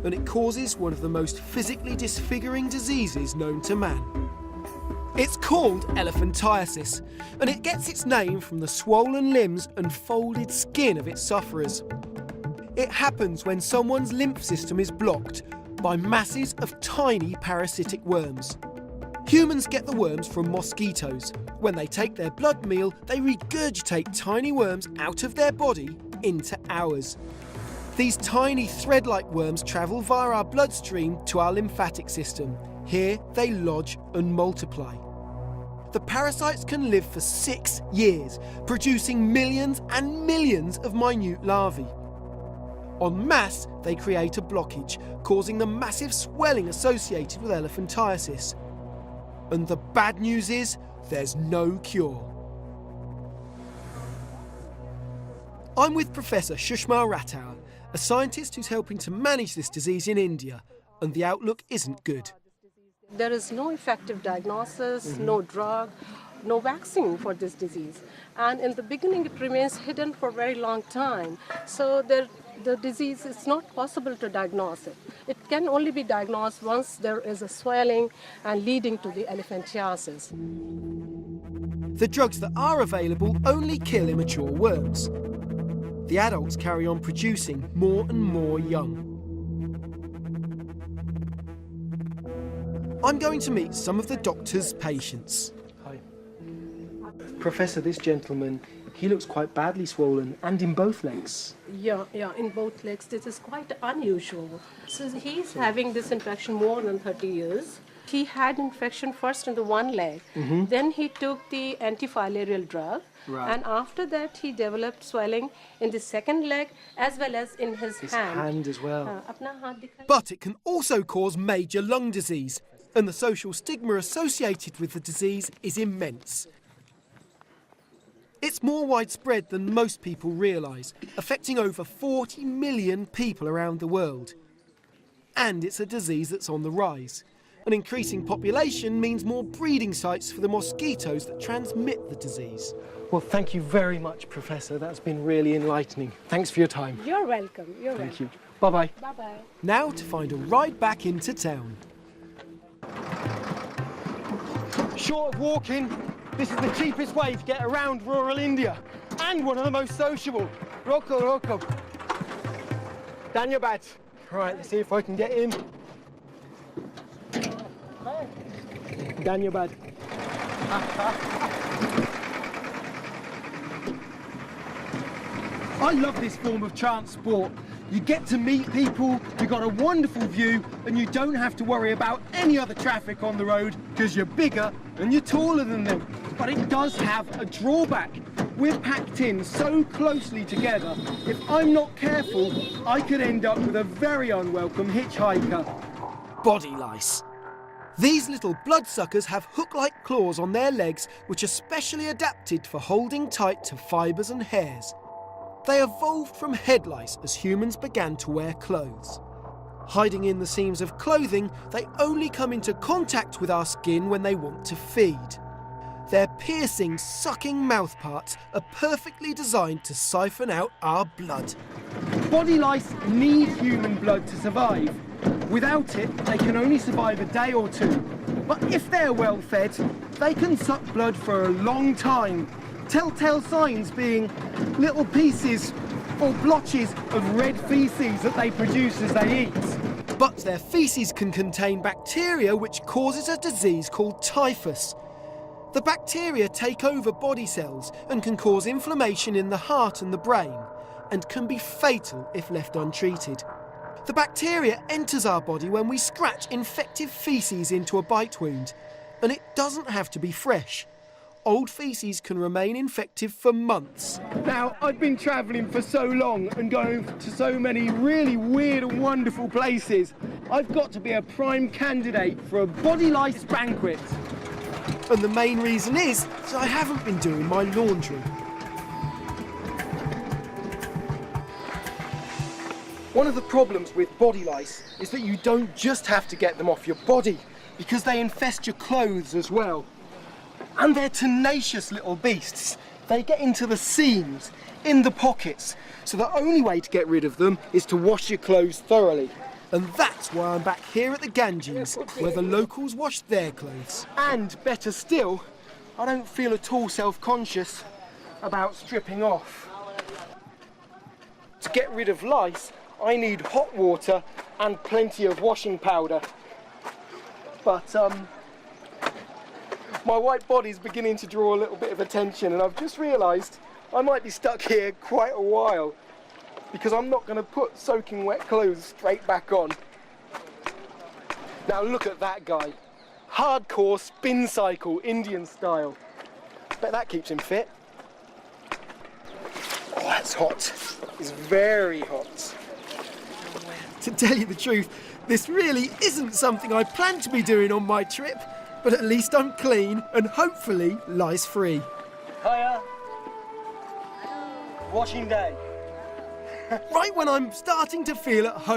and it causes one of the most physically disfiguring diseases known to man. It's called elephantiasis, and it gets its name from the swollen limbs and folded skin of its sufferers. It happens when someone's lymph system is blocked by masses of tiny parasitic worms. Humans get the worms from mosquitoes. When they take their blood meal, they regurgitate tiny worms out of their body into ours. These tiny thread-like worms travel via our bloodstream to our lymphatic system. Here they lodge and multiply. The parasites can live for 6 years, producing millions and millions of minute larvae. En masse, they create a blockage, causing the massive swelling associated with elephantiasis. And the bad news is, there's no cure. I'm with Professor Sushma Rathore, a scientist who's helping to manage this disease in India, and the outlook isn't good. There is no effective diagnosis, no drug, no vaccine for this disease. And in the beginning, it remains hidden for a very long time. So the disease is not possible to diagnose it. It can only be diagnosed once there is a swelling and leading to the elephantiasis. The drugs that are available only kill immature worms. The adults carry on producing more and more young. I'm going to meet some of the doctor's patients. Hi. Professor, this gentleman, he looks quite badly swollen, and in both legs. Yeah, in both legs. This is quite unusual. So he's having this infection more than 30 years. He had infection first in the one leg. Then he took the antifilarial drug. Right. And after that, he developed swelling in the second leg as well as in his hand. His hand as well. But it can also cause major lung disease, and the social stigma associated with the disease is immense. It's more widespread than most people realise, affecting over 40 million people around the world. And it's a disease that's on the rise. An increasing population means more breeding sites for the mosquitoes that transmit the disease. Well, thank you very much, Professor. That's been really enlightening. Thanks for your time. You're welcome. Thank you. Bye-bye. Bye-bye. Now to find a ride back into town. Short of walking, this is the cheapest way to get around rural India, and one of the most sociable. Roko. Dhanyabad. Right, let's see if I can get in. Dhanyabad. I love this form of transport. You get to meet people, you've got a wonderful view, and you don't have to worry about any other traffic on the road because you're bigger and you're taller than them. But it does have a drawback. We're packed in so closely together, if I'm not careful, I could end up with a very unwelcome hitchhiker. Body lice. These little bloodsuckers have hook-like claws on their legs which are specially adapted for holding tight to fibres and hairs. They evolved from head lice as humans began to wear clothes. Hiding in the seams of clothing, they only come into contact with our skin when they want to feed. Their piercing, sucking mouthparts are perfectly designed to siphon out our blood. Body lice need human blood to survive. Without it, they can only survive a day or two. But if they're well fed, they can suck blood for a long time. Telltale signs being little pieces or blotches of red faeces that they produce as they eat. But their faeces can contain bacteria which causes a disease called typhus. The bacteria take over body cells and can cause inflammation in the heart and the brain, and can be fatal if left untreated. The bacteria enters our body when we scratch infective faeces into a bite wound, and it doesn't have to be fresh. Old faeces can remain infective for months. Now, I've been travelling for so long and going to so many really weird and wonderful places. I've got to be a prime candidate for a body lice banquet. And the main reason is that I haven't been doing my laundry. One of the problems with body lice is that you don't just have to get them off your body, because they infest your clothes as well. And they're tenacious little beasts. They get into the seams, in the pockets, so the only way to get rid of them is to wash your clothes thoroughly. And that's why I'm back here at the Ganges, where the locals wash their clothes. And better still, I don't feel at all self-conscious about stripping off. To get rid of lice, I need hot water and plenty of washing powder. But my white body's beginning to draw a little bit of attention, and I've just realised I might be stuck here quite a while, because I'm not going to put soaking wet clothes straight back on. Now look at that guy. Hardcore spin cycle, Indian style. Bet that keeps him fit. Oh, that's hot. It's very hot. To tell you the truth, this really isn't something I planned to be doing on my trip, but at least I'm clean and hopefully lice-free. Hiya. Washing day. Right when I'm starting to feel at home.